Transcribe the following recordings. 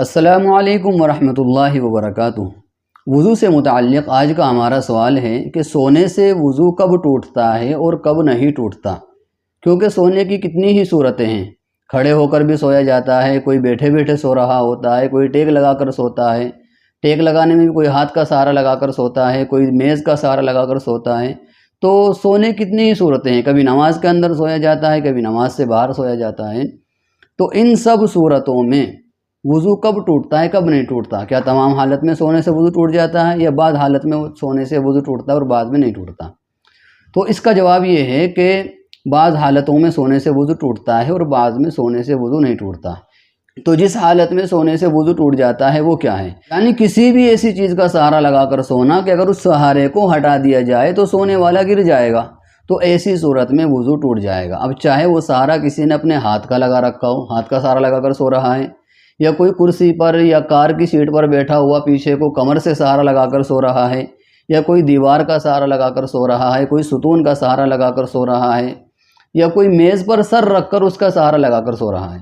السلام علیکم ورحمۃ اللہ وبرکاتہ۔ وضو سے متعلق آج کا ہمارا سوال ہے کہ سونے سے وضو کب ٹوٹتا ہے اور کب نہیں ٹوٹتا، کیونکہ سونے کی کتنی ہی صورتیں ہیں۔ کھڑے ہو کر بھی سویا جاتا ہے، کوئی بیٹھے بیٹھے سو رہا ہوتا ہے، کوئی ٹیک لگا کر سوتا ہے، ٹیک لگانے میں بھی کوئی ہاتھ کا سہارا لگا کر سوتا ہے، کوئی میز کا سہارا لگا کر سوتا ہے۔ تو سونے کتنی ہی صورتیں ہیں، کبھی نماز کے اندر سویا جاتا ہے، کبھی نماز سے باہر سویا جاتا ہے۔ تو ان سب صورتوں میں وضو کب ٹوٹتا ہے کب نہیں ٹوٹتا؟ کیا تمام حالت میں سونے سے وضو ٹوٹ جاتا ہے یا بعض حالت میں سونے سے وضو ٹوٹتا ہے اور بعد میں نہیں ٹوٹتا؟ تو اس کا جواب یہ ہے کہ بعض حالتوں میں سونے سے وضو ٹوٹتا ہے اور بعض میں سونے سے وضو نہیں ٹوٹتا۔ تو جس حالت میں سونے سے وضو ٹوٹ جاتا ہے وہ کیا ہے؟ یعنی کسی بھی ایسی چیز کا سہارا لگا کر سونا کہ اگر اس سہارے کو ہٹا دیا جائے تو سونے والا گر جائے گا، تو ایسی صورت میں وضو ٹوٹ جائے گا۔ اب چاہے وہ سہارا کسی نے اپنے ہاتھ کا لگا رکھا ہو، ہاتھ کا سہارا لگا کر سو رہا ہے، یا کوئی کرسی پر یا کار کی سیٹ پر بیٹھا ہوا پیچھے کو کمر سے سہارا لگا کر سو رہا ہے، یا کوئی دیوار کا سہارا لگا کر سو رہا ہے، کوئی ستون کا سہارا لگا کر سو رہا ہے، یا کوئی میز پر سر رکھ کر اس کا سہارا لگا کر سو رہا ہے،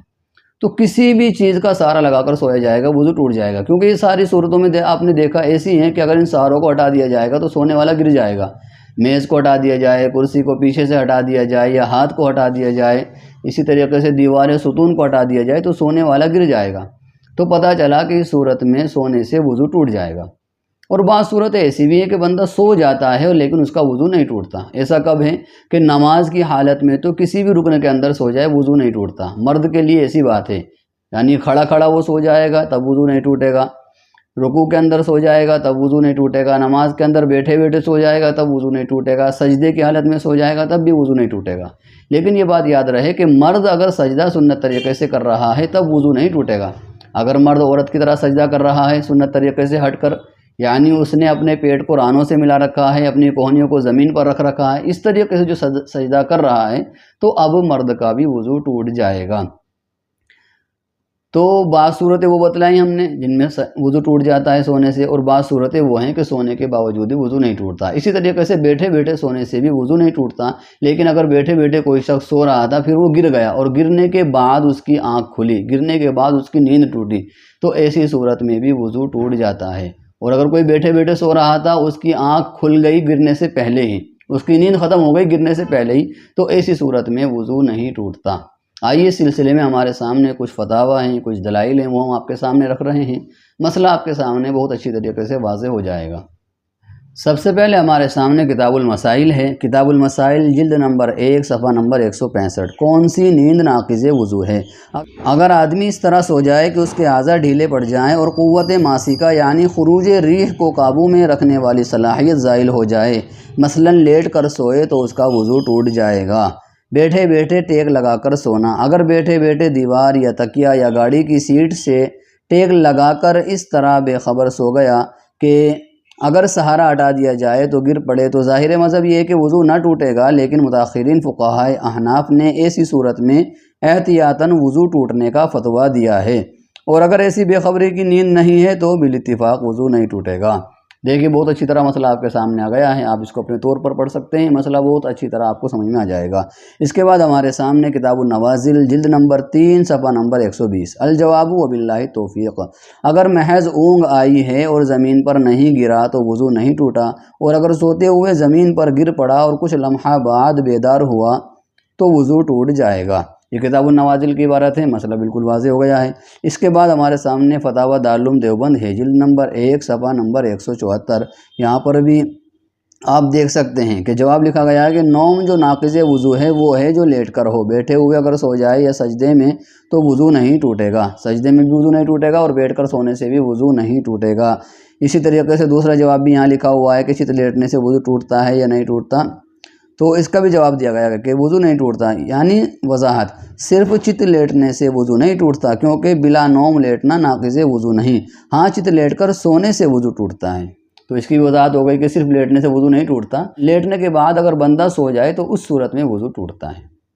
تو کسی بھی چیز کا سہارا لگا کر سویا جائے گا، وضو ٹوٹ جائے گا۔ کیونکہ یہ ساری صورتوں میں آپ نے دیکھا ایسی ہیں کہ اگر ان سہاروں کو ہٹا دیا جائے گا تو سونے والا گر جائے گا۔ میز کو ہٹا دیا جائے، کرسی کو پیچھے سے ہٹا دیا جائے، یا ہاتھ کو ہٹا دیا جائے، اسی طریقے سے دیوار ستون کو ہٹا دیا جائے تو سونے والا گر جائے گا۔ تو پتہ چلا کہ اس صورت میں سونے سے وضو ٹوٹ جائے گا۔ اور بعض صورتیں ایسی بھی ہے کہ بندہ سو جاتا ہے لیکن اس کا وضو نہیں ٹوٹتا۔ ایسا کب ہے کہ نماز کی حالت میں تو کسی بھی رکن کے اندر سو جائے وضو نہیں ٹوٹتا۔ مرد کے لیے ایسی بات ہے، یعنی کھڑا کھڑا وہ سو جائے گا تب وضو نہیں ٹوٹے گا، رکوع کے اندر سو جائے گا تب وضو نہیں ٹوٹے گا، نماز کے اندر بیٹھے بیٹھے سو جائے گا تب وضو نہیں ٹوٹے گا، سجدے کی حالت میں سو جائے گا تب بھی وضو نہیں ٹوٹے گا۔ لیکن یہ بات یاد رہے کہ مرد اگر سجدہ سنت طریقے سے کر رہا ہے تب وضو نہیں ٹوٹے گا۔ اگر مرد عورت کی طرح سجدہ کر رہا ہے سنت طریقے سے ہٹ کر، یعنی اس نے اپنے پیٹ کو رانوں سے ملا رکھا ہے، اپنی کوہنیوں کو زمین پر رکھ رکھا ہے، اس طریقے سے جو سجدہ کر رہا ہے تو اب مرد کا بھی وضو ٹوٹ جائے گا۔ تو بعض صورتیں وہ بتلائیں ہم نے جن میں وضو ٹوٹ جاتا ہے سونے سے، اور بعض صورتیں وہ ہیں کہ سونے کے باوجود بھی وضو نہیں ٹوٹتا۔ اسی طریقے سے بیٹھے بیٹھے سونے سے بھی وضو نہیں ٹوٹتا، لیکن اگر بیٹھے بیٹھے کوئی شخص سو رہا تھا پھر وہ گر گیا اور گرنے کے بعد اس کی آنکھ کھلی، گرنے کے بعد اس کی نیند ٹوٹی، تو ایسی صورت میں بھی وضو ٹوٹ جاتا ہے۔ اور اگر کوئی بیٹھے بیٹھے سو رہا تھا، اس کی آنکھ کھل گئی گرنے سے پہلے ہی، اس کی نیند ختم ہو گئی گرنے سے پہلے ہی، تو ایسی صورت میں وضو نہیں ٹوٹتا۔ آئیے اس سلسلے میں ہمارے سامنے کچھ فتاوی ہیں، کچھ دلائل ہیں، وہ ہم آپ کے سامنے رکھ رہے ہیں۔ مسئلہ آپ کے سامنے بہت اچھی طریقے سے واضح ہو جائے گا۔ سب سے پہلے ہمارے سامنے کتاب المسائل ہے۔ کتاب المسائل جلد نمبر 1 صفحہ نمبر 165۔ کون سی نیند ناقض وضو ہے؟ اگر آدمی اس طرح سو جائے کہ اس کے اعضاء ڈھیلے پڑ جائیں اور قوت ماسکہ یعنی خروج ریح کو قابو میں رکھنے والی صلاحیت زائل ہو جائے، مثلا لیٹ کر سوئے تو اس کا وضو ٹوٹ جائے گا۔ بیٹھے بیٹھے ٹیک لگا کر سونا، اگر بیٹھے بیٹھے دیوار یا تکیہ یا گاڑی کی سیٹ سے ٹیک لگا کر اس طرح بے خبر سو گیا کہ اگر سہارا ہٹا دیا جائے تو گر پڑے، تو ظاہر مذہب یہ ہے کہ وضو نہ ٹوٹے گا، لیکن متاخرین فقہائے احناف نے ایسی صورت میں احتیاطاً وضو ٹوٹنے کا فتویٰ دیا ہے، اور اگر ایسی بے خبری کی نیند نہیں ہے تو بالاتفاق وضو نہیں ٹوٹے گا۔ دیکھیے بہت اچھی طرح مسئلہ آپ کے سامنے آ گیا ہے، آپ اس کو اپنے طور پر پڑھ سکتے ہیں، مسئلہ بہت اچھی طرح آپ کو سمجھ میں آ جائے گا۔ اس کے بعد ہمارے سامنے کتاب النوازل جلد نمبر 3 صفحہ نمبر 120۔ الجواب وباللہ توفیق۔ اگر محض اونگ آئی ہے اور زمین پر نہیں گرا تو وضو نہیں ٹوٹا، اور اگر سوتے ہوئے زمین پر گر پڑا اور کچھ لمحہ بعد بیدار ہوا تو وضو ٹوٹ جائے گا۔ یہ کتاب النوازل کی عبارت ہے، مسئلہ بالکل واضح ہو گیا ہے۔ اس کے بعد ہمارے سامنے فتاوی دارالعلوم دیوبند ہے، جلد نمبر 1 صفحہ نمبر 174۔ یہاں پر بھی آپ دیکھ سکتے ہیں کہ جواب لکھا گیا ہے کہ نوم جو ناقض وضو ہے وہ ہے جو لیٹ کر ہو، بیٹھے ہوئے اگر سو جائے یا سجدے میں تو وضو نہیں ٹوٹے گا، سجدے میں بھی وضو نہیں ٹوٹے گا اور بیٹھ کر سونے سے بھی وضو نہیں ٹوٹے گا۔ اسی طریقے سے دوسرا جواب بھی یہاں لکھا ہوا ہے کہ چت لیٹنے سے وضو ٹوٹتا ہے یا نہیں ٹوٹتا، تو اس کا بھی جواب دیا گیا ہے کہ وضو نہیں ٹوٹتا، یعنی وضاحت صرف چت لیٹنے سے وضو نہیں ٹوٹتا، کیونکہ بلا نوم لیٹنا ناقض وضو نہیں، ہاں چت لیٹ کر سونے سے وضو ٹوٹتا ہے۔ تو اس کی وضاحت ہو گئی کہ صرف لیٹنے سے وضو نہیں ٹوٹتا، لیٹنے کے بعد اگر بندہ سو جائے تو اس صورت میں وضو ٹوٹتا ہے۔